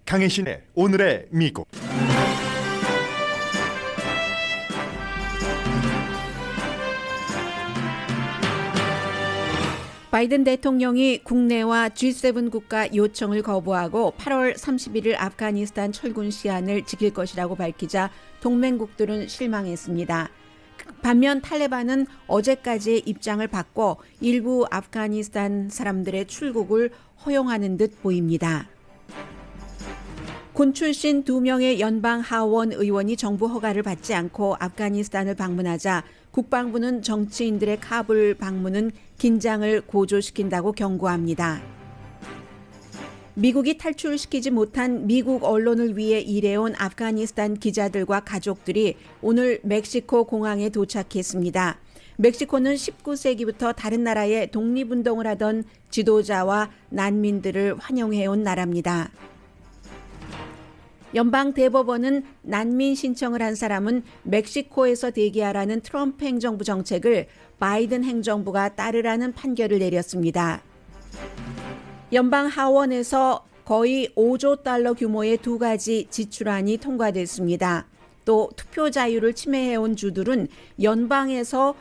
강혜신의 오늘의 미국. 바이든 대통령이 국내와 G7 국가 요청을 거부하고 8월 31일 아프가니스탄 철군 시한을 지킬 것이라고 밝히자 동맹국들은 실망했습니다. 반면 탈레반은 어제까지의 입장을 바꿔 일부 아프가니스탄 사람들의 출국을 허용하는 듯 보입니다. 군 출신 2명의 연방 하원 의원이 정부 허가를 받지 않고 아프가니스탄을 방문하자 국방부는 정치인들의 카불 방문은 긴장을 고조시킨다고 경고합니다. 미국이 탈출시키지 못한 미국 언론을 위해 일해온 아프가니스탄 기자들과 가족들이 오늘 멕시코 공항에 도착했습니다. 멕시코는 19세기부터 다른 나라에 독립운동을 하던 지도자와 난민들을 환영해온 나라입니다. 연방 대법원은 난민 신청을 한 사람은 멕시코에서 대기하라는 트럼프 행정부 정책을 바이든 행정부가 따르라는 판결을 내렸습니다. 연방 하원에서 거의 5조 달러 규모의 2가지 지출안이 통과됐습니다. 또 투표 자유를 침해해온 주들은 연방에서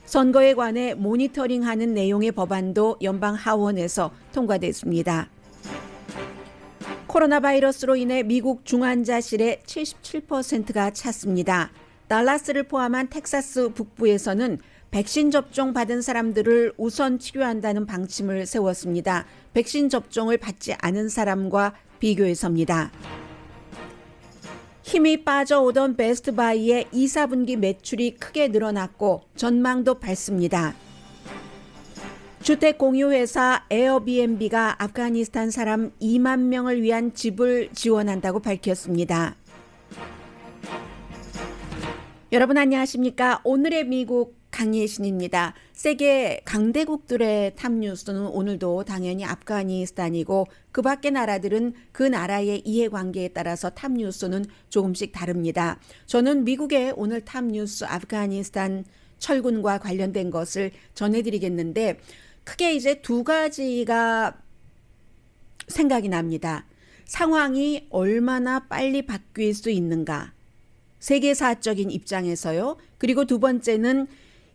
선거에 관해 모니터링하는 내용의 법안도 연방 하원에서 통과됐습니다. 코로나 바이러스로 인해 미국 중환자실의 77%가 찼습니다. 달라스를 포함한 텍사스 북부에서는 백신 접종 받은 사람들을 우선 치료한다는 방침을 세웠습니다. 백신 접종을 받지 않은 사람과 비교해서입니다. 힘이 빠져오던 베스트바이의 2, 4분기 매출이 크게 늘어났고 전망도 밝습니다. 주택 공유회사 에어비앤비가 아프가니스탄 사람 2만 명을 위한 집을 지원한다고 밝혔습니다. 여러분 안녕하십니까? 오늘의 미국 강예신입니다. 세계 강대국들의 탑뉴스는 오늘도 당연히 아프가니스탄이고 그 밖의 나라들은 그 나라의 이해관계에 따라서 탑뉴스는 조금씩 다릅니다. 저는 미국의 오늘 탑뉴스 아프가니스탄 철군과 관련된 것을 전해드리겠는데 크게 이제 2가지가 생각이 납니다. 상황이 얼마나 빨리 바뀔 수 있는가. 세계사적인 입장에서요. 그리고 2번째는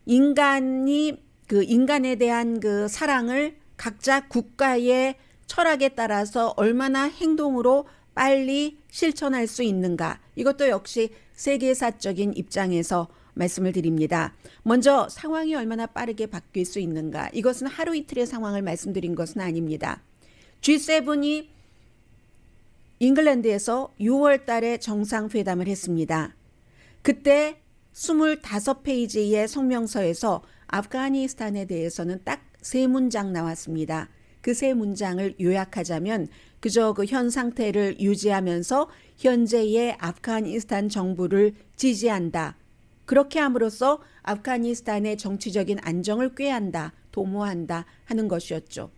인간에 대한 그 사랑을 각자 국가의 철학에 따라서 얼마나 행동으로 빨리 실천할 수 있는가. 이것도 역시 세계사적인 입장에서 말씀을 드립니다. 먼저 상황이 얼마나 빠르게 바뀔 수 있는가. 이것은 하루 이틀의 상황을 말씀드린 것은 아닙니다. G7이 잉글랜드에서 6월 달에 정상회담을 했습니다. 그때 25페이지의 성명서에서 아프가니스탄에 대해서는 딱 3문장 나왔습니다. 그 3문장을 요약하자면 그저 그 현 상태를 유지하면서 현재의 아프가니스탄 정부를 지지한다. 그렇게 함으로써 아프가니스탄의 정치적인 안정을 꾀한다, 도모한다 하는 것이었죠.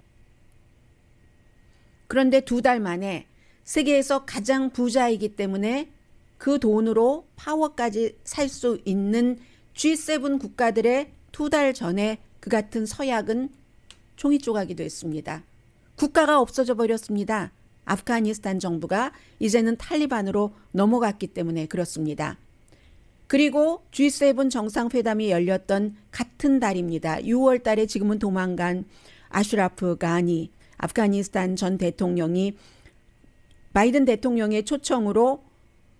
그런데 2달 만에 세계에서 가장 부자이기 때문에 그 돈으로 파워까지 살 수 있는 G7 국가들의 2달 전에 그 같은 서약은 종이 조각이 됐습니다. 국가가 없어져 버렸습니다. 아프가니스탄 정부가 이제는 탈리반으로 넘어갔기 때문에 그렇습니다. 그리고 G7 정상회담이 열렸던 같은 달입니다. 6월 달에 지금은 도망간 아슈라프 가니 아프가니스탄 전 대통령이 바이든 대통령의 초청으로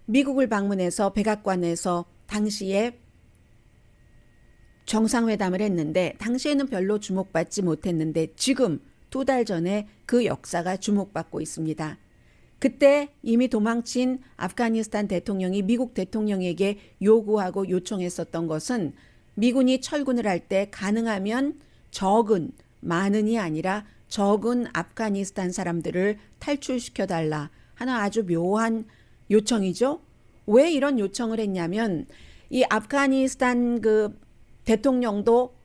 미국을 방문해서 백악관에서 당시에 정상회담을 했는데 당시에는 별로 주목받지 못했는데 지금 2달 전에 그 역사가 주목받고 있습니다. 그때 이미 도망친 아프가니스탄 대통령이 미국 대통령에게 요구하고 요청했었던 것은 미군이 철군을 할 때 가능하면 많은이 아니라 적은 아프가니스탄 사람들을 탈출시켜달라 하는 아주 묘한 요청이죠. 왜 이런 요청을 했냐면 이 아프가니스탄 그 대통령도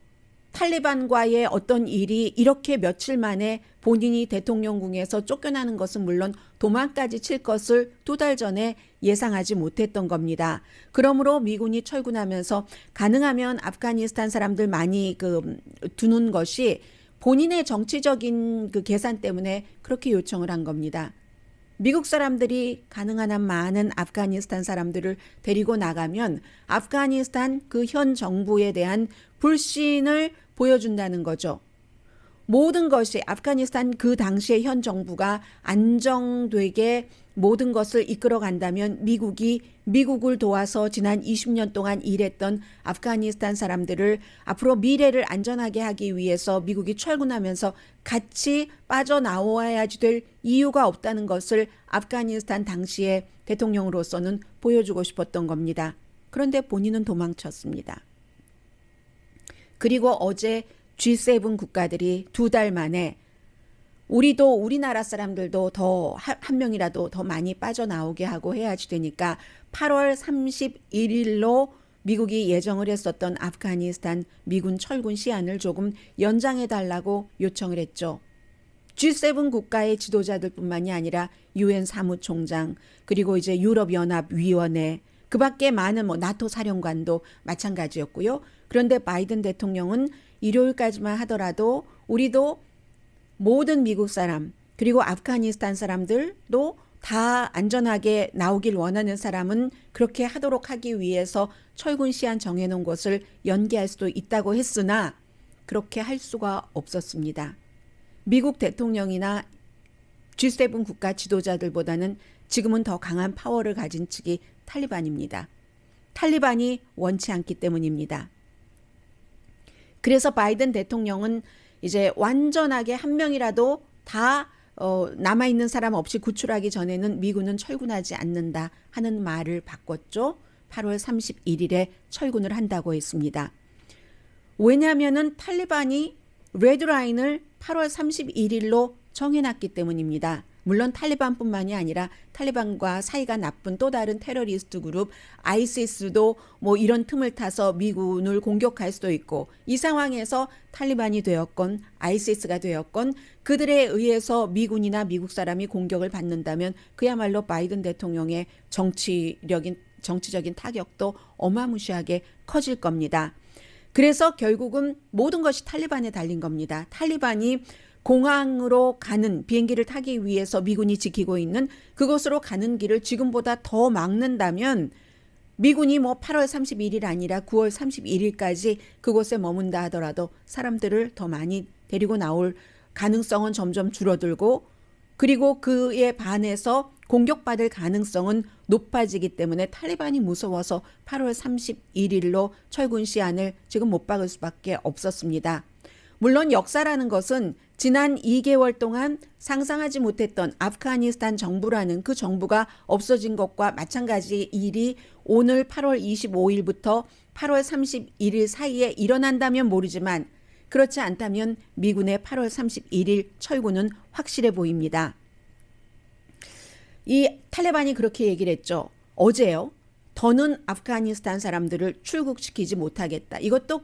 탈리반과의 어떤 일이 이렇게 며칠 만에 본인이 대통령궁에서 쫓겨나는 것은 물론 도망까지 칠 것을 2달 전에 예상하지 못했던 겁니다. 그러므로 미군이 철군하면서 가능하면 아프가니스탄 사람들 많이 두는 것이 본인의 정치적인 그 계산 때문에 그렇게 요청을 한 겁니다. 미국 사람들이 가능한 한 많은 아프가니스탄 사람들을 데리고 나가면 아프가니스탄 그 현 정부에 대한 불신을 보여준다는 거죠. 모든 것이 아프가니스탄 그 당시의 현 정부가 안정되게 모든 것을 이끌어 간다면 미국이 미국을 도와서 지난 20년 동안 일했던 아프가니스탄 사람들을 앞으로 미래를 안전하게 하기 위해서 미국이 철군하면서 같이 빠져나와야지 될 이유가 없다는 것을 아프가니스탄 당시의 대통령으로서는 보여주고 싶었던 겁니다. 그런데 본인은 도망쳤습니다. 그리고 어제 G7 국가들이 2달 만에 우리도 우리나라 사람들도 더 한 명이라도 더 많이 빠져나오게 하고 해야지 되니까 8월 31일로 미국이 예정을 했었던 아프가니스탄 미군 철군 시한을 조금 연장해 달라고 요청을 했죠. G7 국가의 지도자들뿐만이 아니라 UN 사무총장 그리고 이제 유럽연합위원회 그 밖에 많은 나토 사령관도 마찬가지였고요. 그런데 바이든 대통령은 일요일까지만 하더라도 우리도 모든 미국 사람 그리고 아프가니스탄 사람들도 다 안전하게 나오길 원하는 사람은 그렇게 하도록 하기 위해서 철군 시한 정해놓은 것을 연기할 수도 있다고 했으나 그렇게 할 수가 없었습니다. 미국 대통령이나 G7 국가 지도자들보다는 지금은 더 강한 파워를 가진 측이 탈리반입니다. 탈리반이 원치 않기 때문입니다. 그래서 바이든 대통령은 이제 완전하게 한 명이라도 다 남아있는 사람 없이 구출하기 전에는 미군은 철군하지 않는다 하는 말을 바꿨죠. 8월 31일에 철군을 한다고 했습니다. 왜냐하면 탈리반이 레드라인을 8월 31일로 정해놨기 때문입니다. 물론 탈리반뿐만이 아니라 탈리반과 사이가 나쁜 또 다른 테러리스트 그룹 아이시스도 이런 틈을 타서 미군을 공격할 수도 있고 이 상황에서 탈리반이 되었건 아이시스가 되었건 그들에 의해서 미군이나 미국 사람이 공격을 받는다면 그야말로 바이든 대통령의 정치적인 타격도 어마무시하게 커질 겁니다. 그래서 결국은 모든 것이 탈리반에 달린 겁니다. 탈리반이 공항으로 가는 비행기를 타기 위해서 미군이 지키고 있는 그곳으로 가는 길을 지금보다 더 막는다면 미군이 8월 31일 아니라 9월 31일까지 그곳에 머문다 하더라도 사람들을 더 많이 데리고 나올 가능성은 점점 줄어들고 그리고 그에 반해서 공격받을 가능성은 높아지기 때문에 탈리반이 무서워서 8월 31일로 철군 시한을 지금 못 박을 수밖에 없었습니다. 물론 역사라는 것은 지난 2개월 동안 상상하지 못했던 아프가니스탄 정부라는 그 정부가 없어진 것과 마찬가지 일이 오늘 8월 25일부터 8월 31일 사이에 일어난다면 모르지만 그렇지 않다면 미군의 8월 31일 철군은 확실해 보입니다. 이 탈레반이 그렇게 얘기를 했죠. 어제요. 더는 아프가니스탄 사람들을 출국시키지 못하겠다. 이것도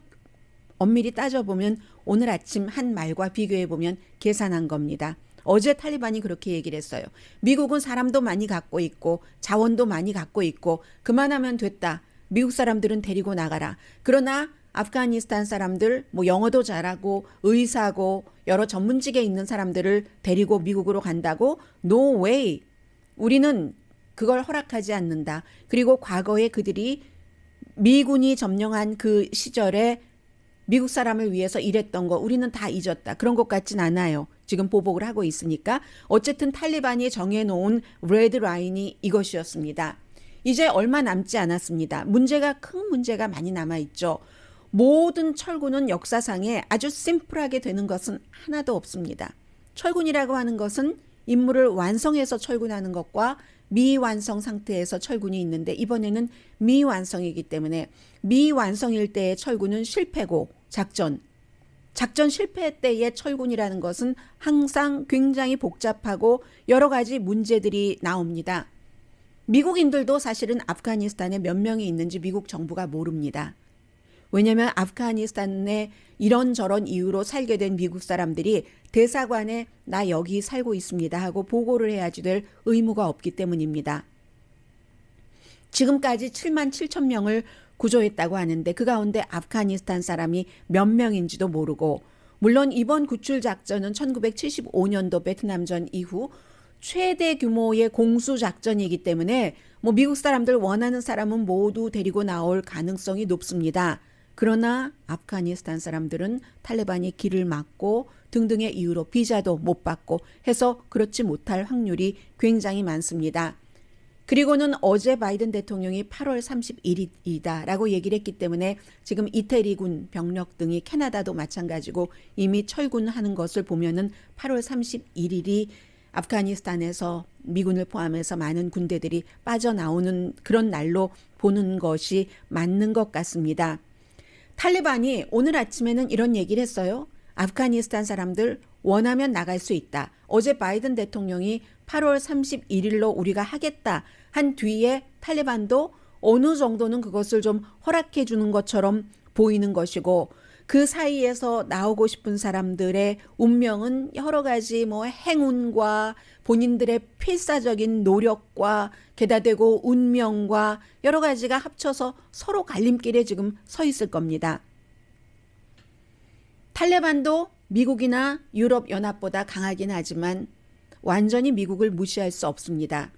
엄밀히 따져보면 오늘 아침 한 말과 비교해보면 계산한 겁니다. 어제 탈리반이 그렇게 얘기를 했어요. 미국은 사람도 많이 갖고 있고 자원도 많이 갖고 있고 그만하면 됐다. 미국 사람들은 데리고 나가라. 그러나 아프가니스탄 사람들 영어도 잘하고 의사고 여러 전문직에 있는 사람들을 데리고 미국으로 간다고? No way. 우리는 그걸 허락하지 않는다. 그리고 과거에 그들이 미군이 점령한 그 시절에 미국 사람을 위해서 일했던 거 우리는 다 잊었다. 그런 것 같진 않아요. 지금 보복을 하고 있으니까. 어쨌든 탈리반이 정해놓은 레드라인이 이것이었습니다. 이제 얼마 남지 않았습니다. 큰 문제가 많이 남아있죠. 모든 철군은 역사상에 아주 심플하게 되는 것은 하나도 없습니다. 철군이라고 하는 것은 임무를 완성해서 철군하는 것과 미완성 상태에서 철군이 있는데 이번에는 미완성이기 때문에 미완성일 때의 철군은 실패고 작전 실패 때의 철군이라는 것은 항상 굉장히 복잡하고 여러 가지 문제들이 나옵니다. 미국인들도 사실은 아프가니스탄에 몇 명이 있는지 미국 정부가 모릅니다. 왜냐하면 아프가니스탄에 이런저런 이유로 살게 된 미국 사람들이 대사관에 나 여기 살고 있습니다 하고 보고를 해야지 될 의무가 없기 때문입니다. 지금까지 7만 7천 명을 구조했다고 하는데 그 가운데 아프가니스탄 사람이 몇 명인지도 모르고 물론 이번 구출 작전은 1975년도 베트남전 이후 최대 규모의 공수 작전이기 때문에 뭐 미국 사람들 원하는 사람은 모두 데리고 나올 가능성이 높습니다. 그러나 아프가니스탄 사람들은 탈레반이 길을 막고 등등의 이유로 비자도 못 받고 해서 그렇지 못할 확률이 굉장히 많습니다. 그리고는 어제 바이든 대통령이 8월 30일이다라고 얘기를 했기 때문에 지금 이태리군 병력 등이 캐나다도 마찬가지고 이미 철군하는 것을 보면은 8월 31일이 아프가니스탄에서 미군을 포함해서 많은 군대들이 빠져나오는 그런 날로 보는 것이 맞는 것 같습니다. 탈레반이 오늘 아침에는 이런 얘기를 했어요. 아프가니스탄 사람들 원하면 나갈 수 있다. 어제 바이든 대통령이 8월 31일로 우리가 하겠다 한 뒤에 탈레반도 어느 정도는 그것을 좀 허락해 주는 것처럼 보이는 것이고 그 사이에서 나오고 싶은 사람들의 운명은 여러 가지 뭐 행운과 본인들의 필사적인 노력과 게다 대고 운명과 여러 가지가 합쳐서 서로 갈림길에 지금 서 있을 겁니다. 탈레반도 미국이나 유럽 연합보다 강하긴 하지만 완전히 미국을 무시할 수 없습니다.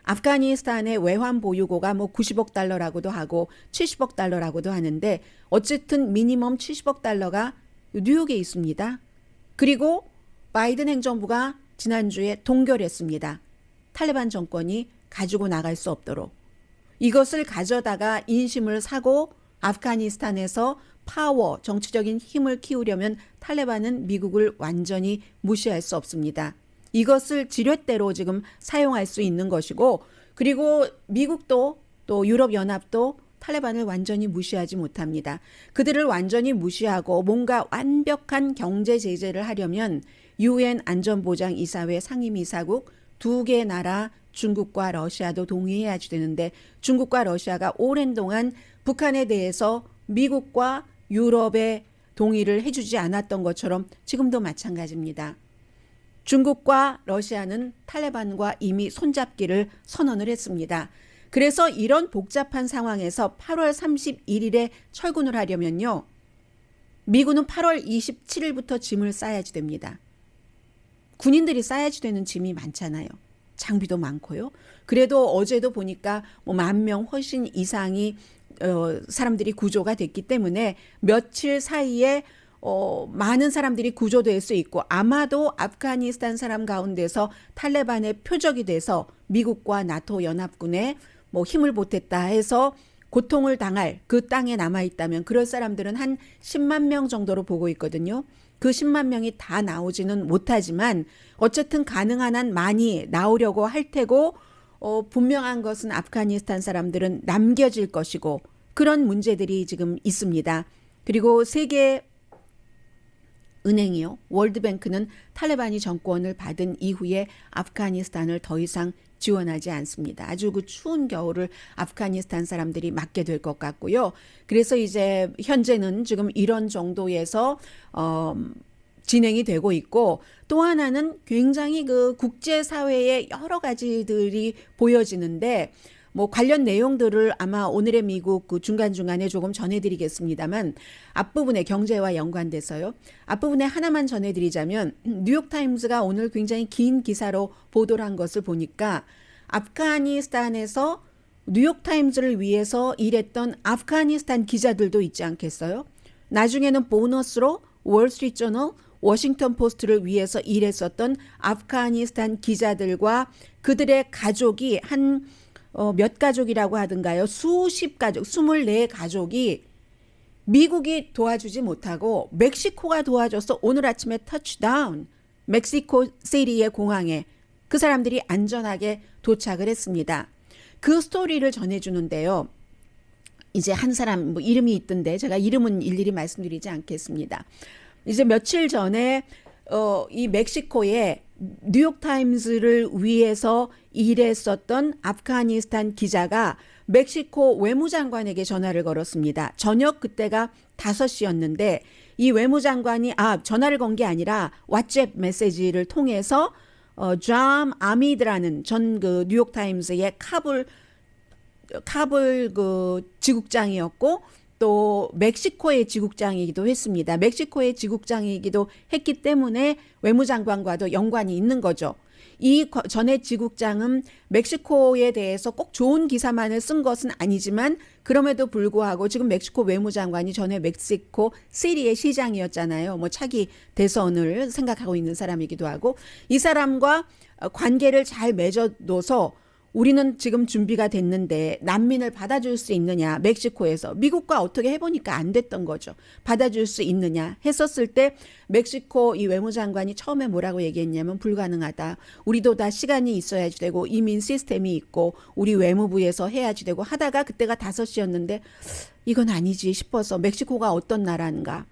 아프가니스탄의 외환 보유고가 뭐 90억 달러라고도 하고 70억 달러라고도 하는데 어쨌든 미니멈 70억 달러가 뉴욕에 있습니다. 그리고 바이든 행정부가 지난주에 동결했습니다. 탈레반 정권이 가지고 나갈 수 없도록. 이것을 가져다가 인심을 사고 아프가니스탄에서 파워, 정치적인 힘을 키우려면 탈레반은 미국을 완전히 무시할 수 없습니다. 이것을 지렛대로 지금 사용할 수 있는 것이고 그리고 미국도 또 유럽연합도 탈레반을 완전히 무시하지 못합니다. 그들을 완전히 무시하고 뭔가 완벽한 경제 제재를 하려면 UN 안전보장이사회 상임이사국 2개 나라 중국과 러시아도 동의해야지 되는데 중국과 러시아가 오랜 동안 북한에 대해서 미국과 유럽의 동의를 해주지 않았던 것처럼 지금도 마찬가지입니다. 중국과 러시아는 탈레반과 이미 손잡기를 선언을 했습니다. 그래서 이런 복잡한 상황에서 8월 31일에 철군을 하려면요. 미군은 8월 27일부터 짐을 싸야지 됩니다. 군인들이 싸야지 되는 짐이 많잖아요. 장비도 많고요. 그래도 어제도 보니까 뭐 10,000명 훨씬 이상이 사람들이 구조가 됐기 때문에 며칠 사이에 많은 사람들이 구조될 수 있고 아마도 아프가니스탄 사람 가운데서 탈레반의 표적이 돼서 미국과 나토 연합군에 뭐 힘을 보탰다 해서 고통을 당할 그 땅에 남아있다면 그럴 사람들은 한 10만 명 정도로 보고 있거든요. 그 10만 명이 다 나오지는 못하지만 어쨌든 가능한 한 많이 나오려고 할 테고 분명한 것은 아프가니스탄 사람들은 남겨질 것이고 그런 문제들이 지금 있습니다. 그리고 세계 은행이요. 월드뱅크는 탈레반이 정권을 받은 이후에 아프가니스탄을 더 이상 지원하지 않습니다. 아주 그 추운 겨울을 아프가니스탄 사람들이 맞게 될 것 같고요. 그래서 이제 현재는 지금 이런 정도에서 진행이 되고 있고 또 하나는 굉장히 그 국제사회의 여러 가지들이 보여지는데 뭐 관련 내용들을 아마 오늘의 미국 그 중간중간에 조금 전해드리겠습니다만 앞부분에 경제와 연관돼서요. 앞부분에 하나만 전해드리자면 뉴욕타임즈가 오늘 굉장히 긴 기사로 보도를 한 것을 보니까 아프가니스탄에서 뉴욕타임즈를 위해서 일했던 아프가니스탄 기자들도 있지 않겠어요? 나중에는 보너스로 월스트리트저널, 워싱턴 포스트를 위해서 일했었던 아프가니스탄 기자들과 그들의 가족이 한 몇 가족이라고 하던가요? 수십 가족, 24가족이 미국이 도와주지 못하고 멕시코가 도와줘서 오늘 아침에 터치다운 멕시코 시티의 공항에 그 사람들이 안전하게 도착을 했습니다. 그 스토리를 전해주는데요. 이제 한 사람 뭐 이름이 있던데 제가 이름은 일일이 말씀드리지 않겠습니다. 이제 며칠 전에 이 멕시코에 뉴욕타임즈를 위해서 일했었던 아프가니스탄 기자가 멕시코 외무장관에게 전화를 걸었습니다. 저녁 그때가 5시였는데 이 외무장관이 전화를 건 게 아니라 왓츠앱 메시지를 통해서 잠 아미드라는 전 그 뉴욕타임즈의 카불 그 지국장이었고 또 멕시코의 지국장이기도 했습니다. 멕시코의 지국장이기도 했기 때문에 외무장관과도 연관이 있는 거죠. 이 전해 지국장은 멕시코에 대해서 꼭 좋은 기사만을 쓴 것은 아니지만 그럼에도 불구하고 지금 멕시코 외무장관이 전에 멕시코 시리의 시장이었잖아요. 뭐 차기 대선을 생각하고 있는 사람이기도 하고 이 사람과 관계를 잘 맺어둬서 우리는 지금 준비가 됐는데 난민을 받아줄 수 있느냐 멕시코에서 미국과 어떻게 해보니까 안 됐던 거죠. 받아줄 수 있느냐 했었을 때 멕시코 이 외무장관이 처음에 뭐라고 얘기했냐면 불가능하다. 우리도 다 시간이 있어야지 되고 이민 시스템이 있고 우리 외무부에서 해야지 되고 하다가 그때가 5시였는데 이건 아니지 싶어서 멕시코가 어떤 나라인가.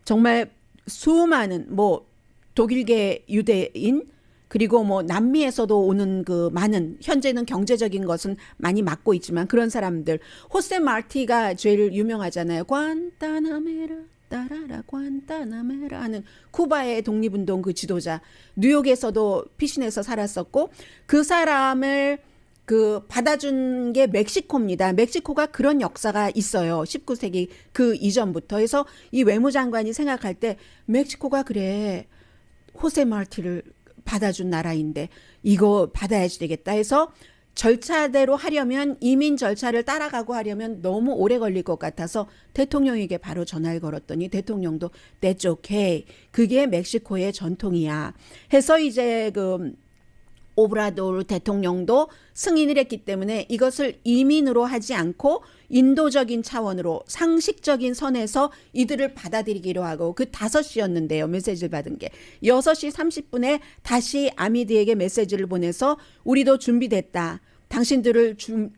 정말 수많은 뭐 독일계 유대인 그리고 뭐 남미에서도 오는 그 많은 현재는 경제적인 것은 많이 맡고 있지만 그런 사람들 호세 마르티가 제일 유명하잖아요. 관타나메라 따라라 관타나메라 하는 쿠바의 독립운동 그 지도자 뉴욕에서도 피신해서 살았었고 그 사람을 그 받아준 게 멕시코입니다. 멕시코가 그런 역사가 있어요. 19세기 그 이전부터. 해서 이 외무장관이 생각할 때 멕시코가 그래 호세 마르티를 받아준 나라인데 이거 받아야지 되겠다 해서 절차대로 하려면 이민 절차를 따라가고 하려면 너무 오래 걸릴 것 같아서 대통령에게 바로 전화를 걸었더니 대통령도 That's okay. 그게 멕시코의 전통이야. 해서 이제 그 오브라도르 대통령도 승인을 했기 때문에 이것을 이민으로 하지 않고 인도적인 차원으로 상식적인 선에서 이들을 받아들이기로 하고 그 5시였는데요. 메시지를 받은 게 6시 30분에 다시 아미드에게 메시지를 보내서 우리도 준비됐다. 당신들을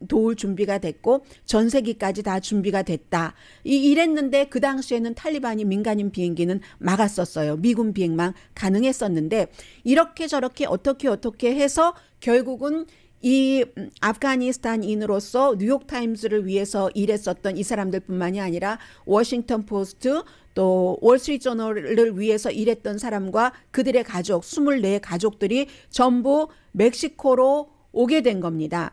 도울 준비가 됐고 전세기까지 다 준비가 됐다. 이랬는데 그 당시에는 탈리반이 민간인 비행기는 막았었어요. 미군 비행만 가능했었는데 이렇게 저렇게 어떻게 해서 결국은 이 아프가니스탄인으로서 뉴욕타임즈를 위해서 일했었던 이 사람들뿐만이 아니라 워싱턴 포스트 또 월스트리트저널을 위해서 일했던 사람과 그들의 가족 24 가족들이 전부 멕시코로 오게 된 겁니다.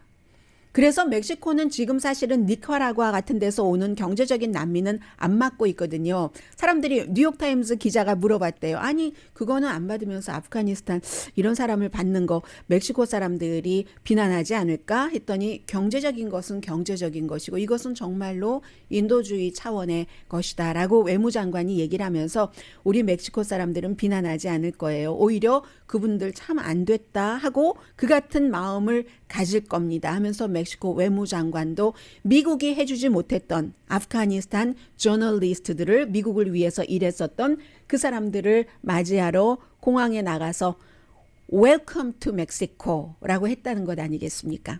그래서 멕시코는 지금 사실은 니카라구아 같은 데서 오는 경제적인 난민은 안 맞고 있거든요. 사람들이 뉴욕타임스 기자가 물어봤대요. 아니 그거는 안 받으면서 아프가니스탄 이런 사람을 받는 거 멕시코 사람들이 비난하지 않을까 했더니 경제적인 것은 경제적인 것이고 이것은 정말로 인도주의 차원의 것이다 라고 외무장관이 얘기를 하면서 우리 멕시코 사람들은 비난하지 않을 거예요. 오히려 그분들 참 안 됐다 하고 그 같은 마음을 가질 겁니다 하면서 멕시코 외무장관도 미국이 해주지 못했던 아프가니스탄 저널리스트들을 미국을 위해서 일했었던 그 사람들을 맞이하러 공항에 나가서 Welcome to Mexico라고 했다는 것 아니겠습니까?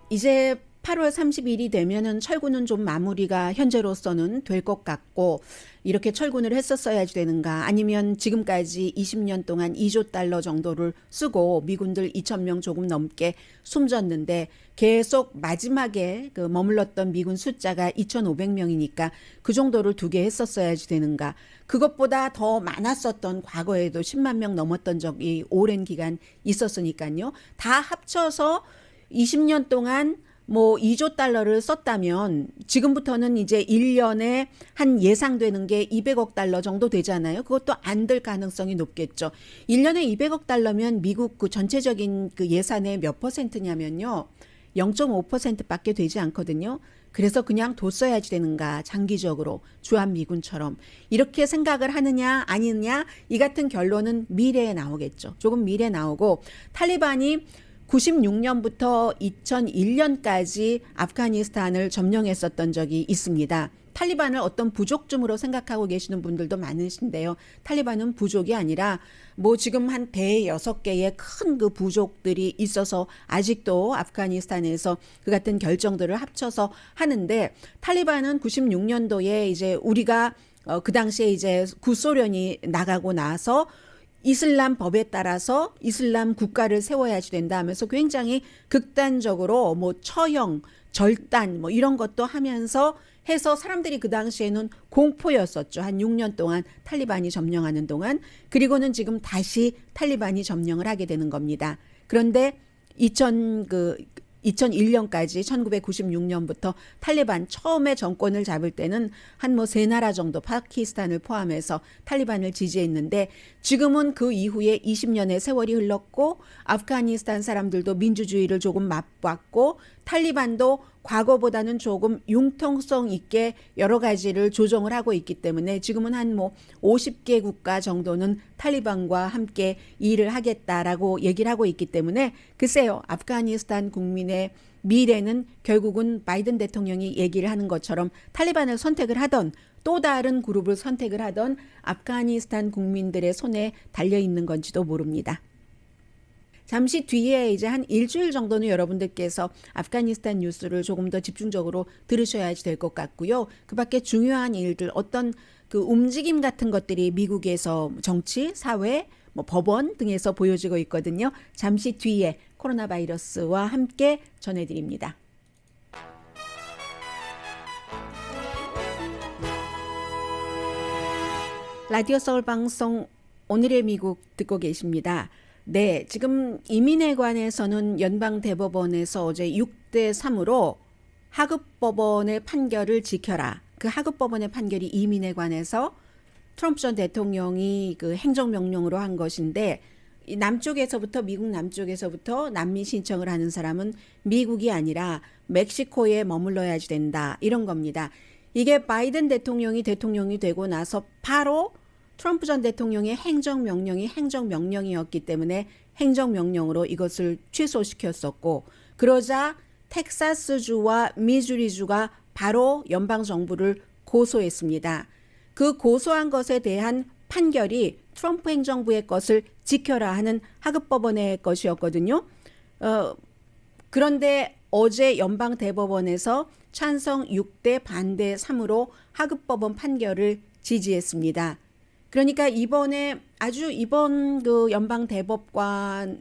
이제 8월 30일이 되면은 철군은 좀 마무리가 현재로서는 될 것 같고 이렇게 철군을 했었어야지 되는가 아니면 지금까지 20년 동안 2조 달러 정도를 쓰고 미군들 2,000명 조금 넘게 숨졌는데 계속 마지막에 그 머물렀던 미군 숫자가 2,500명이니까 그 정도를 두게 했었어야지 되는가 그것보다 더 많았었던 과거에도 10만 명 넘었던 적이 오랜 기간 있었으니까요. 다 합쳐서 20년 동안 뭐 2조 달러를 썼다면 지금부터는 이제 1년에 한 예상되는 게 200억 달러 정도 되잖아요. 그것도 안 될 가능성이 높겠죠. 1년에 200억 달러면 미국 그 전체적인 그 예산의 몇 퍼센트냐면요. 0.5%밖에 되지 않거든요. 그래서 그냥 뒀어야지 되는가 장기적으로 주한미군처럼 이렇게 생각을 하느냐 아니느냐 이 같은 결론은 미래에 나오겠죠. 조금 미래에 나오고 탈리반이 96년부터 2001년까지 아프가니스탄을 점령했었던 적이 있습니다. 탈리반을 어떤 부족쯤으로 생각하고 계시는 분들도 많으신데요. 탈리반은 부족이 아니라 뭐 지금 한 106개의 큰 그 부족들이 있어서 아직도 아프가니스탄에서 그 같은 결정들을 합쳐서 하는데 탈리반은 96년도에 이제 우리가 그 당시에 이제 구소련이 나가고 나서 이슬람 법에 따라서 이슬람 국가를 세워야지 된다 하면서 굉장히 극단적으로 뭐 처형, 절단 뭐 이런 것도 하면서 해서 사람들이 그 당시에는 공포였었죠. 한 6년 동안 탈리반이 점령하는 동안. 그리고는 지금 다시 탈리반이 점령을 하게 되는 겁니다. 그런데 2001년까지 1996년부터 탈리반 처음에 정권을 잡을 때는 한 뭐 세 나라 정도 파키스탄을 포함해서 탈리반을 지지했는데 지금은 그 이후에 20년의 세월이 흘렀고 아프가니스탄 사람들도 민주주의를 조금 맛봤고 탈리반도 과거보다는 조금 융통성 있게 여러 가지를 조정을 하고 있기 때문에 지금은 한 뭐 50개 국가 정도는 탈리반과 함께 일을 하겠다라고 얘기를 하고 있기 때문에 글쎄요, 아프가니스탄 국민의 미래는 결국은 바이든 대통령이 얘기를 하는 것처럼 탈리반을 선택을 하던 또 다른 그룹을 선택을 하던 아프가니스탄 국민들의 손에 달려 있는 건지도 모릅니다. 잠시 뒤에 이제 한 일주일 정도는 여러분들께서 아프가니스탄 뉴스를 조금 더 집중적으로 들으셔야지 될 것 같고요. 그 밖에 중요한 일들, 어떤 그 움직임 같은 것들이 미국에서 정치, 사회, 뭐 법원 등에서 보여지고 있거든요. 잠시 뒤에 코로나 바이러스와 함께 전해드립니다. 라디오 서울 방송 오늘의 미국 듣고 계십니다. 네, 지금 이민에 관해서는 연방대법원에서 어제 6대 3으로 하급법원의 판결을 지켜라. 그 하급법원의 판결이 이민에 관해서 트럼프 전 대통령이 그 행정명령으로 한 것인데 남쪽에서부터 미국 남쪽에서부터 난민 신청을 하는 사람은 미국이 아니라 멕시코에 머물러야지 된다. 이런 겁니다. 이게 바이든 대통령이 되고 나서 바로 트럼프 전 대통령의 행정명령이었기 때문에 행정명령으로 이것을 취소시켰었고 그러자 텍사스주와 미주리주가 바로 연방정부를 고소했습니다. 그 고소한 것에 대한 판결이 트럼프 행정부의 것을 지켜라 하는 하급법원의 것이었거든요. 그런데 어제 연방대법원에서 찬성 6대 반대 3으로 하급법원 판결을 지지했습니다. 그러니까 이번 그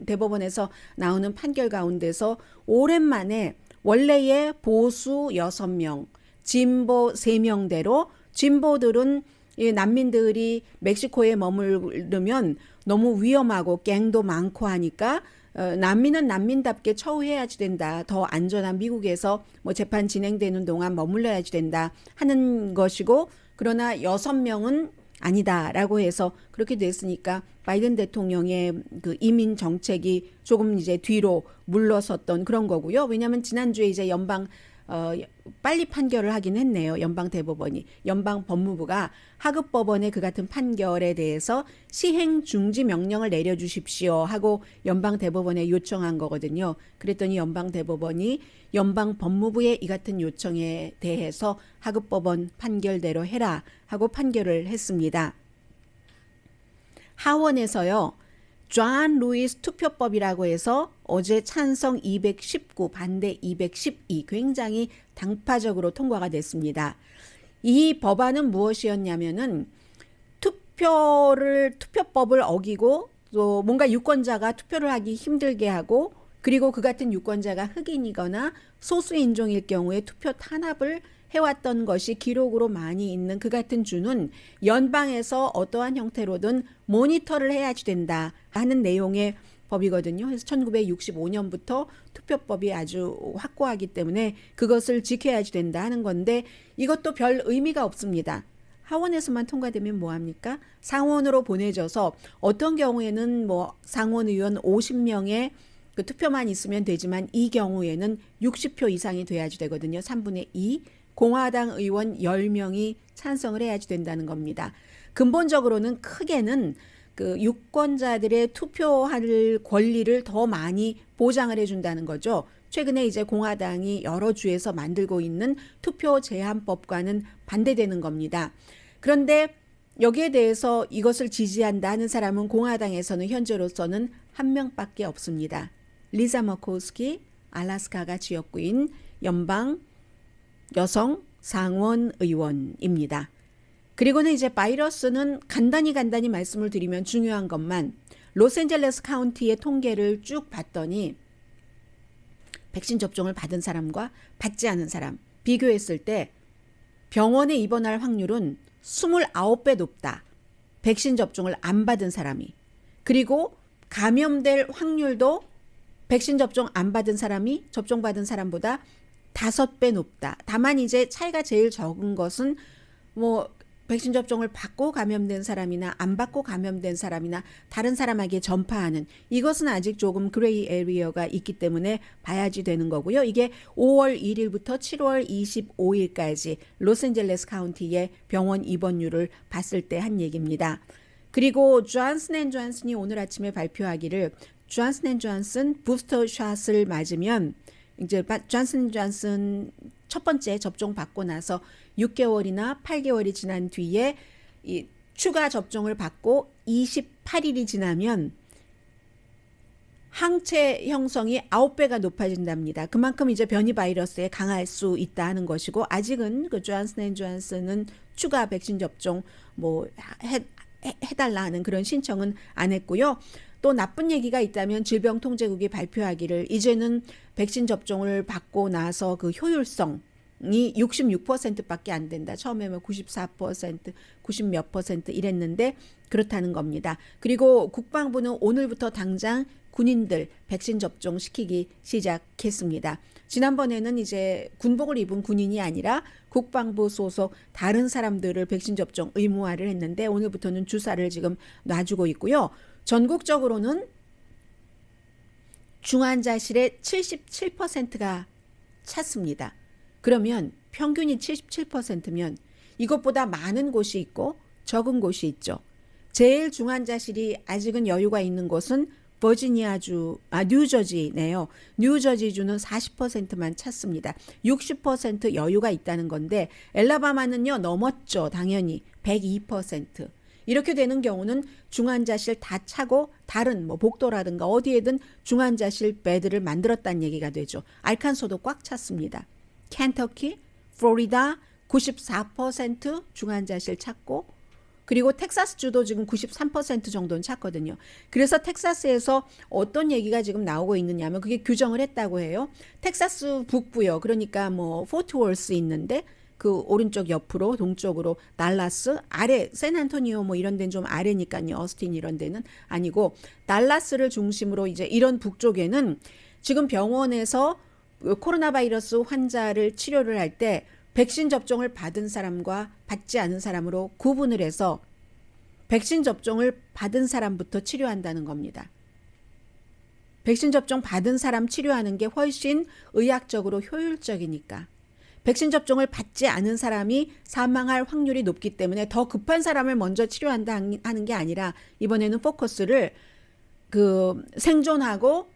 대법원에서 나오는 판결 가운데서 오랜만에 원래의 보수 6명, 진보 3명대로 진보들은 난민들이 멕시코에 머무르면 너무 위험하고 갱도 많고 하니까 난민은 난민답게 처우해야지 된다. 더 안전한 미국에서 뭐 재판 진행되는 동안 머물러야지 된다 하는 것이고 그러나 6명은 아니다라고 해서 그렇게 됐으니까 바이든 대통령의 그 이민 정책이 조금 이제 뒤로 물러섰던 그런 거고요. 왜냐하면 지난주에 이제 빨리 판결을 하긴 했네요. 연방 대법원이. 연방 법무부가 하급 법원의 그 같은 판결에 대해서 시행 중지 명령을 내려주십시오 하고 연방 대법원에 요청한 거거든요. 그랬더니 연방 대법원이 연방 법무부의 이 같은 요청에 대해서 하급 법원 판결대로 해라 하고 판결을 했습니다. 하원에서요. 존 루이스 투표법이라고 해서 어제 찬성 219, 반대 212 굉장히 당파적으로 통과가 됐습니다. 이 법안은 무엇이었냐면은 투표법을 어기고 또 뭔가 유권자가 투표를 하기 힘들게 하고 그리고 그 같은 유권자가 흑인이거나 소수인종일 경우에 투표 탄압을 해왔던 것이 기록으로 많이 있는 그 같은 주는 연방에서 어떠한 형태로든 모니터를 해야지 된다 하는 내용의 법이거든요. 그래서 1965년부터 투표법이 아주 확고하기 때문에 그것을 지켜야지 된다 하는 건데 이것도 별 의미가 없습니다. 하원에서만 통과되면 뭐합니까? 상원으로 보내져서 어떤 경우에는 뭐 상원 의원 50명의 그 투표만 있으면 되지만 이 경우에는 60표 이상이 돼야지 되거든요. 3분의 2. 공화당 의원 10명이 찬성을 해야지 된다는 겁니다. 근본적으로는 크게는 그 유권자들의 투표할 권리를 더 많이 보장을 해준다는 거죠. 최근에 이제 공화당이 여러 주에서 만들고 있는 투표 제한법과는 반대되는 겁니다. 그런데 여기에 대해서 이것을 지지한다 하는 사람은 공화당에서는 현재로서는 한 명밖에 없습니다. 리자 머코스키, 알래스카가 지역구인 연방 여성 상원 의원입니다. 그리고는 이제 바이러스는 간단히 말씀을 드리면 중요한 것만 로스앤젤레스 카운티의 통계를 쭉 봤더니 백신 접종을 받은 사람과 받지 않은 사람 비교했을 때 병원에 입원할 확률은 29배 높다. 백신 접종을 안 받은 사람이. 그리고 감염될 확률도 백신 접종 안 받은 사람이 접종 받은 사람보다 5배 높다. 다만 이제 차이가 제일 적은 것은 뭐 백신 접종을 받고 감염된 사람이나 안 받고 감염된 사람이나 다른 사람에게 전파하는 이것은 아직 조금 그레이 에리어가 있기 때문에 봐야지 되는 거고요. 이게 5월 1일부터 7월 25일까지 로스앤젤레스 카운티의 병원 입원율을 봤을 때 한 얘기입니다. 그리고 존슨앤존슨이 오늘 아침에 발표하기를 존슨앤존슨 부스터 샷을 맞으면 이제 존슨앤존슨 첫 번째 접종 받고 나서 6개월이나 8개월이 지난 뒤에 이 추가 접종을 받고 28일이 지나면 항체 형성이 9배가 높아진답니다. 그만큼 이제 변이 바이러스에 강할 수 있다 하는 것이고 아직은 그 존슨앤존슨은 추가 백신 접종 뭐 해달라 하는 그런 신청은 안 했고요. 또 나쁜 얘기가 있다면 질병통제국이 발표하기를 이제는 백신 접종을 받고 나서 그 효율성이 66%밖에 안 된다. 처음에 뭐 94%, 90몇 퍼센트 이랬는데 그렇다는 겁니다. 그리고 국방부는 오늘부터 당장 군인들 백신 접종 시키기 시작했습니다. 지난번에는 이제 군복을 입은 군인이 아니라 국방부 소속 다른 사람들을 백신 접종 의무화를 했는데 오늘부터는 주사를 지금 놔주고 있고요. 전국적으로는 중환자실의 77%가 찼습니다. 그러면 평균이 77%면 이것보다 많은 곳이 있고 적은 곳이 있죠. 제일 중환자실이 아직은 여유가 있는 곳은 뉴저지네요. 뉴저지주는 40%만 찼습니다. 60% 여유가 있다는 건데 엘라바마는요 넘었죠. 당연히 102%. 이렇게 되는 경우는 중환자실 다 차고 다른 뭐 복도라든가 어디에든 중환자실 베드를 만들었다는 얘기가 되죠. 알칸소도 꽉 찼습니다. 켄터키, 플로리다 94% 중환자실 찼고 그리고 텍사스주도 지금 93% 정도는 찼거든요. 그래서 텍사스에서 어떤 얘기가 지금 나오고 있느냐면 그게 규정을 했다고 해요. 텍사스 북부요. 그러니까 뭐 포트월스 있는데 그 오른쪽 옆으로 동쪽으로 달라스 아래 샌안토니오 뭐 이런 데는 좀 아래니까요. 어스틴 이런 데는 아니고 달라스를 중심으로 이제 이런 북쪽에는 지금 병원에서 코로나 바이러스 환자를 치료를 할 때 백신 접종을 받은 사람과 받지 않은 사람으로 구분을 해서 백신 접종을 받은 사람부터 치료한다는 겁니다. 백신 접종 받은 사람 치료하는 게 훨씬 의학적으로 효율적이니까. 백신 접종을 받지 않은 사람이 사망할 확률이 높기 때문에 더 급한 사람을 먼저 치료한다 하는 게 아니라 이번에는 포커스를 그 생존하고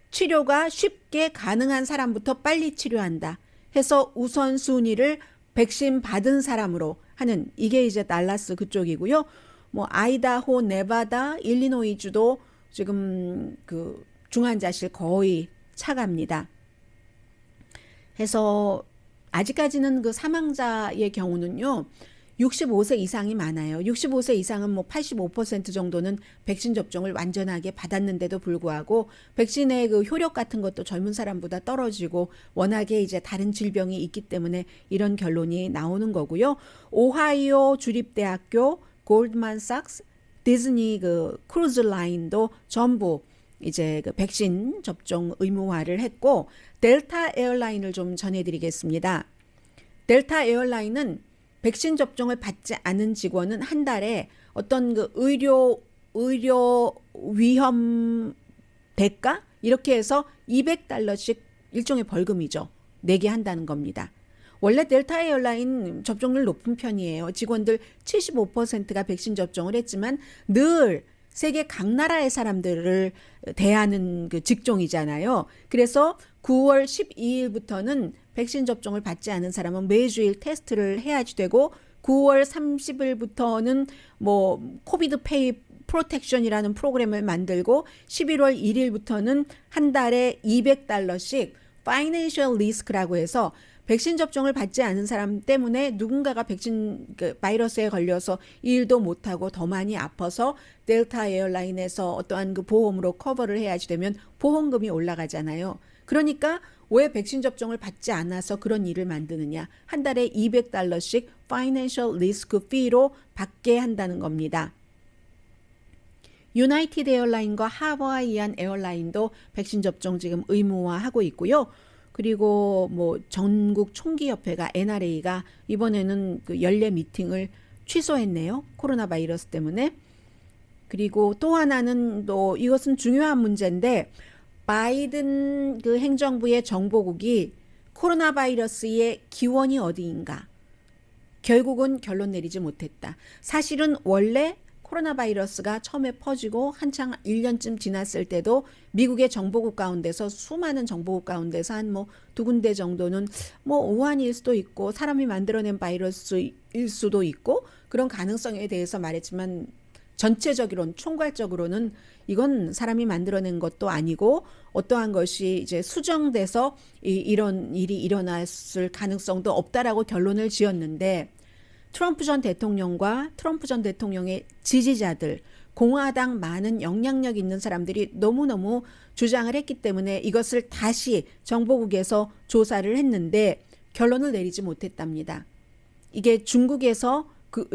치료가 쉽게 가능한 사람부터 빨리 치료한다 해서 우선순위를 백신 받은 사람으로 하는 이게 이제 달라스 그쪽이고요. 뭐 아이다호, 네바다, 일리노이주도 지금 그 중환자실 거의 차갑니다. 해서 아직까지는 그 사망자의 경우는요. 65세 이상이 많아요. 65세 이상은 뭐 85% 정도는 백신 접종을 완전하게 받았는데도 불구하고 백신의 그 효력 같은 것도 젊은 사람보다 떨어지고 워낙에 이제 다른 질병이 있기 때문에 이런 결론이 나오는 거고요. 오하이오 주립대학교, 골드만삭스, 디즈니 그 크루즈 라인도 전부 이제 그 백신 접종 의무화를 했고 델타 에어라인을 좀 전해드리겠습니다. 델타 에어라인은 백신 접종을 받지 않은 직원은 한 달에 어떤 그 의료 위험 대가 이렇게 해서 $200씩 일종의 벌금이죠. 내게 한다는 겁니다. 원래 델타 에어라인 접종률 높은 편이에요. 직원들 75%가 백신 접종을 했지만 늘 세계 각 나라의 사람들을 대하는 그 직종이잖아요. 그래서 9월 12일부터는 백신 접종을 받지 않은 사람은 매주일 테스트를 해야지 되고 9월 30일부터는 뭐 코비드 페이 프로텍션이라는 프로그램을 만들고 11월 1일부터는 한 달에 $200씩 파이낸셜 리스크라고 해서 백신 접종을 받지 않은 사람 때문에 누군가가 백신 그 바이러스에 걸려서 일도 못하고 더 많이 아파서 델타 에어라인에서 어떠한 그 보험으로 커버를 해야지 되면 보험금이 올라가잖아요. 그러니까 왜 백신 접종을 받지 않아서 그런 일을 만드느냐. 한 달에 $200씩 파이낸셜 리스크 피로 받게 한다는 겁니다. 유나이티드 에어라인과 하와이안 에어라인도 백신 접종 지금 의무화하고 있고요. 그리고 뭐 전국 총기협회가 NRA가 이번에는 그 연례 미팅을 취소했네요. 코로나 바이러스 때문에. 그리고 또 하나는 또 이것은 중요한 문제인데 바이든 그 행정부의 정보국이 코로나 바이러스의 기원이 어디인가? 결국은 결론 내리지 못했다. 사실은 원래 코로나 바이러스가 처음에 퍼지고 한창 1년쯤 지났을 때도 미국의 정보국 가운데서 수많은 정보국 가운데서 한 뭐 두 군데 정도는 뭐 오한일 수도 있고 사람이 만들어낸 바이러스일 수도 있고 그런 가능성에 대해서 말했지만 전체적으로는 총괄적으로는 이건 사람이 만들어낸 것도 아니고 어떠한 것이 이제 수정돼서 이런 일이 일어났을 가능성도 없다라고 결론을 지었는데 트럼프 전 대통령과 트럼프 전 대통령의 지지자들, 공화당 많은 영향력 있는 사람들이 너무너무 주장을 했기 때문에 이것을 다시 정보국에서 조사를 했는데 결론을 내리지 못했답니다. 이게 중국에서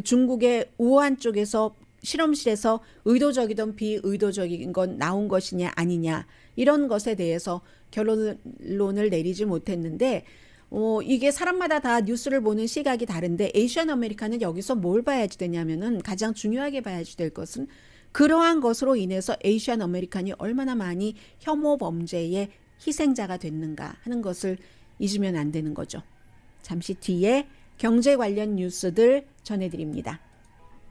중국의 우한 쪽에서 실험실에서 의도적이든 비의도적인 건 나온 것이냐 아니냐 이런 것에 대해서 결론을 내리지 못했는데 이게 사람마다 다 뉴스를 보는 시각이 다른데 에이시안 아메리카는 여기서 뭘 봐야지 되냐면은 가장 중요하게 봐야지 될 것은 그러한 것으로 인해서 에이시안 아메리칸이 얼마나 많이 혐오 범죄의 희생자가 됐는가 하는 것을 잊으면 안 되는 거죠. 잠시 뒤에 경제 관련 뉴스들 전해드립니다.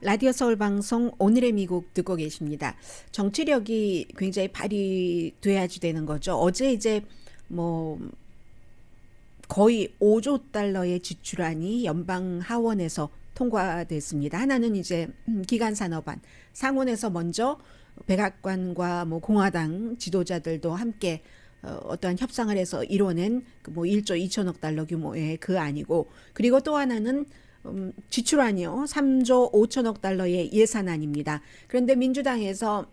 라디오 서울 방송 오늘의 미국 듣고 계십니다. 정치력이 굉장히 발휘돼야지 되는 거죠. 어제 이제 뭐 거의 5조 달러의 지출안이 연방 하원에서 통과됐습니다. 하나는 이제 기간산업안, 상원에서 먼저 백악관과 뭐 공화당 지도자들도 함께 어떠한 협상을 해서 이뤄낸 뭐 1조 2천억 달러 규모의 그 안이고, 그리고 또 하나는 지출안이요. 3조 5천억 달러의 예산안입니다. 그런데 민주당에서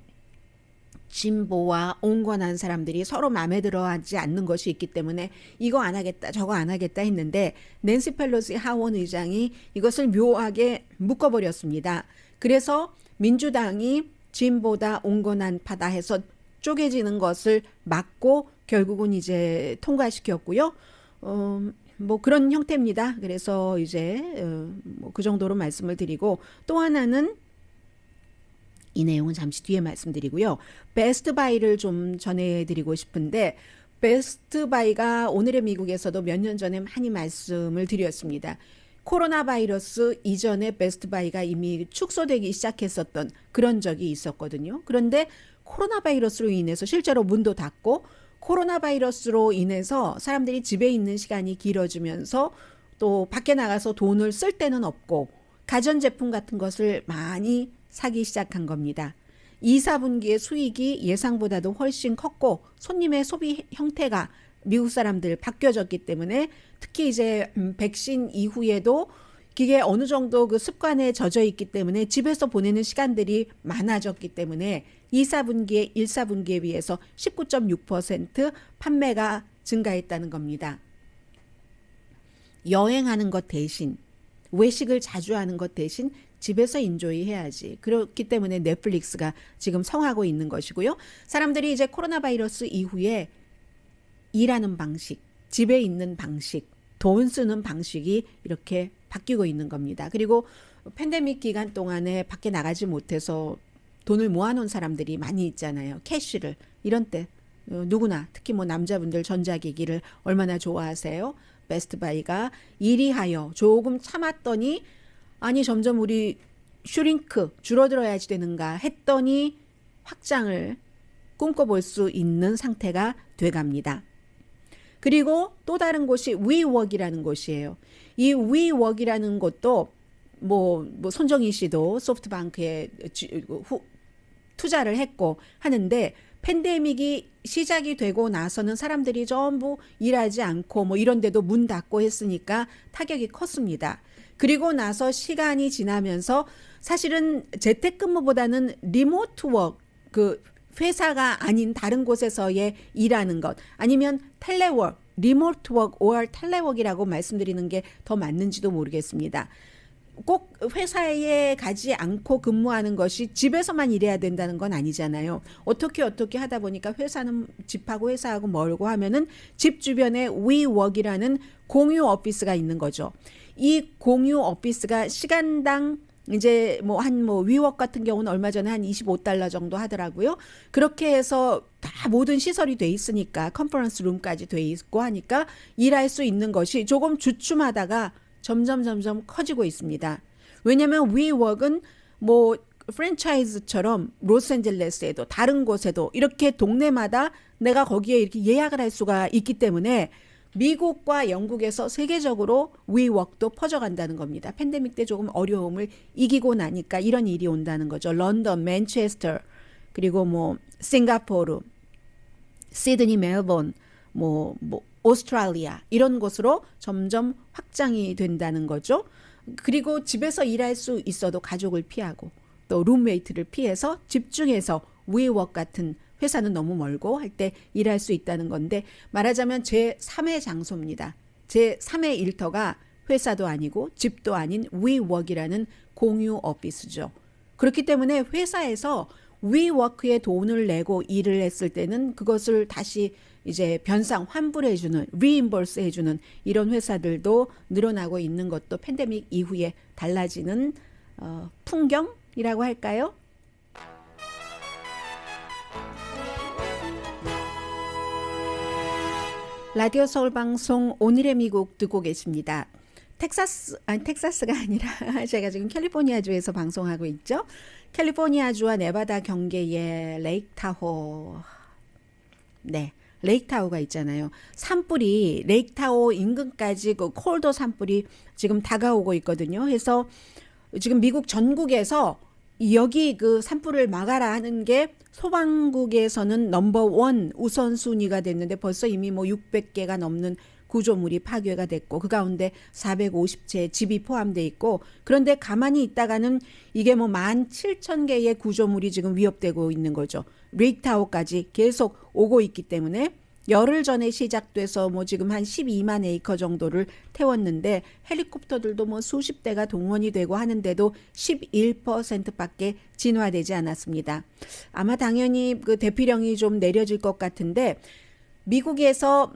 진보와 온건한 사람들이 서로 마음에 들어하지 않는 것이 있기 때문에 이거 안 하겠다 저거 안 하겠다 했는데 낸시 펠로시 하원 의장이 이것을 묘하게 묶어버렸습니다. 그래서 민주당이 진보다 온건한 파다 해서 쪼개지는 것을 막고 결국은 이제 통과시켰고요. 뭐 그런 형태입니다. 그래서 이제 뭐 그 정도로 말씀을 드리고, 또 하나는 이 내용은 잠시 뒤에 말씀드리고요. 베스트바이를 좀 전해드리고 싶은데, 베스트바이가 오늘의 미국에서도 몇 년 전에 많이 말씀을 드렸습니다. 코로나 바이러스 이전에 베스트바이가 이미 축소되기 시작했었던 그런 적이 있었거든요. 그런데 코로나 바이러스로 인해서 실제로 문도 닫고, 코로나 바이러스로 인해서 사람들이 집에 있는 시간이 길어지면서 또 밖에 나가서 돈을 쓸 데는 없고 가전제품 같은 것을 많이 사기 시작한 겁니다. 2, 4분기의 수익이 예상보다도 훨씬 컸고 손님의 소비 형태가 미국 사람들 바뀌어졌기 때문에 특히 이제 백신 이후에도 이게 어느 정도 그 습관에 젖어 있기 때문에 집에서 보내는 시간들이 많아졌기 때문에 2, 4분기에 1, 4분기에 비해서 19.6% 판매가 증가했다는 겁니다. 여행하는 것 대신, 외식을 자주 하는 것 대신 집에서 인조이 해야지. 그렇기 때문에 넷플릭스가 지금 성하고 있는 것이고요. 사람들이 이제 코로나 바이러스 이후에 일하는 방식, 집에 있는 방식, 돈 쓰는 방식이 이렇게 바뀌고 있는 겁니다. 그리고 팬데믹 기간 동안에 밖에 나가지 못해서 돈을 모아놓은 사람들이 많이 있잖아요. 캐시를. 이런 때 누구나, 특히 뭐 남자분들 전자기기를 얼마나 좋아하세요? 베스트바이가 이리하여 조금 참았더니 아니 점점 우리 슈링크 줄어들어야지 되는가 했더니 확장을 꿈꿔볼 수 있는 상태가 돼갑니다. 그리고 또 다른 곳이 위웍이라는 곳이에요. 이 위웍이라는 곳도 뭐 손정희 씨도 소프트뱅크에 투자를 했고 하는데, 팬데믹이 시작이 되고 나서는 사람들이 전부 일하지 않고 뭐 이런 데도 문 닫고 했으니까 타격이 컸습니다. 그리고 나서 시간이 지나면서 사실은 재택근무보다는 리모트워크, 그 회사가 아닌 다른 곳에서의 일하는 것, 아니면 텔레워크, 리모트워크 or 텔레워크이라고 말씀드리는 게 더 맞는지도 모르겠습니다. 꼭 회사에 가지 않고 근무하는 것이 집에서만 일해야 된다는 건 아니잖아요. 어떻게 하다 보니까 회사는 집하고 회사하고 멀고 하면은 집 주변에 WeWork이라는 공유 오피스가 있는 거죠. 이 공유 오피스가 시간당 이제 위워크 같은 경우는 얼마 전에 한 $25 정도 하더라고요. 그렇게 해서 다 모든 시설이 돼 있으니까 컨퍼런스 룸까지 돼 있고 하니까 일할 수 있는 것이 조금 주춤하다가 점점 커지고 있습니다. 왜냐하면 위워크는 프랜차이즈처럼 로스앤젤레스에도 다른 곳에도 이렇게 동네마다 내가 거기에 이렇게 예약을 할 수가 있기 때문에 미국과 영국에서 세계적으로 위워크도 퍼져간다는 겁니다. 팬데믹 때 조금 어려움을 이기고 나니까 이런 일이 온다는 거죠. 런던, 맨체스터, 그리고 싱가포르, 시드니, 멜번, 오스트레일리아 이런 곳으로 점점 확장이 된다는 거죠. 그리고 집에서 일할 수 있어도 가족을 피하고 또 룸메이트를 피해서 집중해서 위워크 같은 회사는 너무 멀고 할 때 일할 수 있다는 건데 말하자면 제3의 장소입니다. 제3의 일터가 회사도 아니고 집도 아닌 위워크이라는 공유 오피스죠. 그렇기 때문에 회사에서 위워크에 돈을 내고 일을 했을 때는 그것을 다시 이제 변상 환불해주는 리임버스 해주는 이런 회사들도 늘어나고 있는 것도 팬데믹 이후에 달라지는 풍경이라고 할까요? 라디오 서울 방송 오늘의 미국 듣고 계십니다. 텍사스가 아니라 제가 지금 캘리포니아주에서 방송하고 있죠. 캘리포니아주와 네바다 경계의 레이크 타호. 네. 레이크 타호가 있잖아요. 산불이 레이크 타호 인근까지 그 콜도 산불이 지금 다가오고 있거든요. 그래서 지금 미국 전국에서 여기 그 산불을 막아라 하는 게 소방국에서는 넘버1 우선순위가 됐는데 벌써 이미 600개가 넘는 구조물이 파괴가 됐고 그 가운데 450채 집이 포함되어 있고 그런데 가만히 있다가는 이게 17,000개의 구조물이 지금 위협되고 있는 거죠. 레이크타워까지 계속 오고 있기 때문에 열흘 전에 시작돼서 지금 한 12만 에이커 정도를 태웠는데 헬리콥터들도 수십 대가 동원이 되고 하는데도 11%밖에 진화되지 않았습니다. 아마 당연히 그 대피령이 좀 내려질 것 같은데 미국에서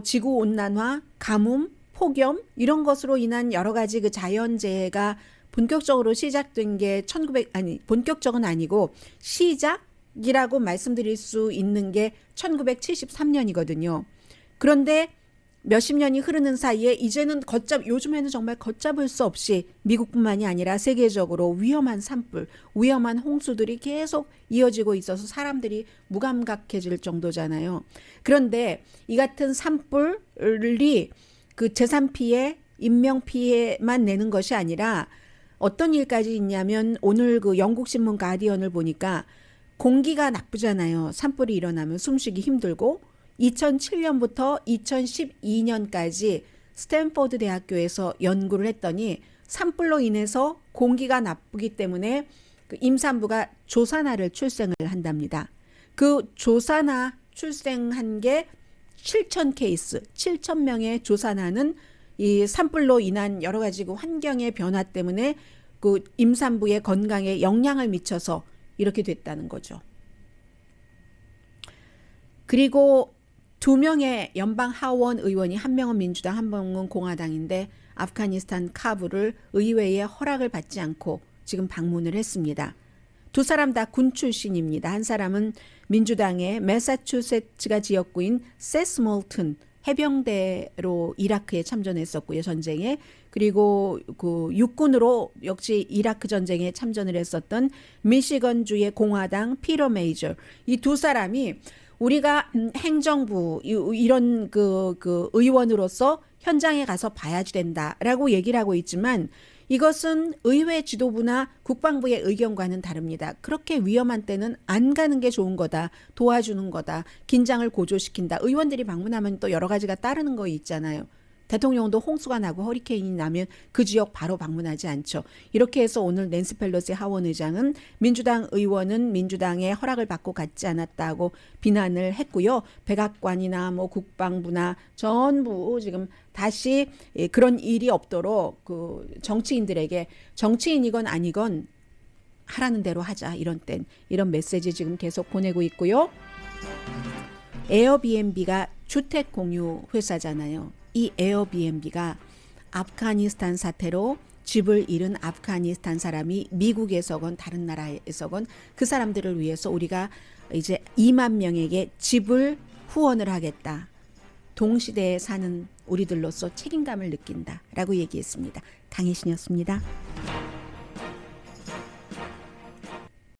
지구 온난화, 가뭄, 폭염 이런 것으로 인한 여러 가지 그 자연재해가 본격적으로 시작된 게 본격적은 아니고 시작이라고 말씀드릴 수 있는 게 1973년이거든요. 그런데 몇십 년이 흐르는 사이에 이제는 요즘에는 정말 걷잡을 수 없이 미국뿐만이 아니라 세계적으로 위험한 산불, 위험한 홍수들이 계속 이어지고 있어서 사람들이 무감각해질 정도잖아요. 그런데 이 같은 산불이 그 재산 피해, 인명 피해만 내는 것이 아니라 어떤 일까지 있냐면 오늘 그 영국 신문 가디언을 보니까 공기가 나쁘잖아요. 산불이 일어나면 숨쉬기 힘들고 2007년부터 2012년까지 스탠포드 대학교에서 연구를 했더니 산불로 인해서 공기가 나쁘기 때문에 그 임산부가 조산아를 출생을 한답니다. 그 조산아 출생한 게 7,000케이스, 7,000명의 조산아는 이 산불로 인한 여러 가지 그 환경의 변화 때문에 그 임산부의 건강에 영향을 미쳐서 이렇게 됐다는 거죠. 그리고 2명의 연방 하원 의원이 한 명은 민주당, 한 명은 공화당인데 아프가니스탄 카불을 의회의 허락을 받지 않고 지금 방문을 했습니다. 두 사람 다 군 출신입니다. 한 사람은 민주당의 매사추세츠가 지역구인 세스몰튼 해병대로 이라크에 참전했었고요. 전쟁에. 그리고 그 육군으로 역시 이라크 전쟁에 참전을 했었던 미시건주의 공화당 피터 메이저. 이 두 사람이 우리가 행정부 이런 그 의원으로서 현장에 가서 봐야지 된다라고 얘기를 하고 있지만 이것은 의회 지도부나 국방부의 의견과는 다릅니다. 그렇게 위험한 때는 안 가는 게 좋은 거다. 도와주는 거다. 긴장을 고조시킨다. 의원들이 방문하면 또 여러 가지가 따르는 거 있잖아요. 대통령도 홍수가 나고 허리케인이 나면 그 지역 바로 방문하지 않죠. 이렇게 해서 오늘 낸시 펠로시 하원 의장은 민주당 의원은 민주당의 허락을 받고 갔지 않았다고 비난을 했고요. 백악관이나 뭐 국방부나 전부 지금 다시 그런 일이 없도록 그 정치인들에게 정치인이건 아니건 하라는 대로 하자. 이런 메시지 지금 계속 보내고 있고요. 에어비앤비가 주택 공유 회사잖아요. 이 에어비앤비가 아프가니스탄 사태로 집을 잃은 아프가니스탄 사람이 미국에서건 다른 나라에서건 그 사람들을 위해서 우리가 이제 2만 명에게 집을 후원을 하겠다. 동시대에 사는 우리들로서 책임감을 느낀다라고 얘기했습니다. 강혜신이었습니다.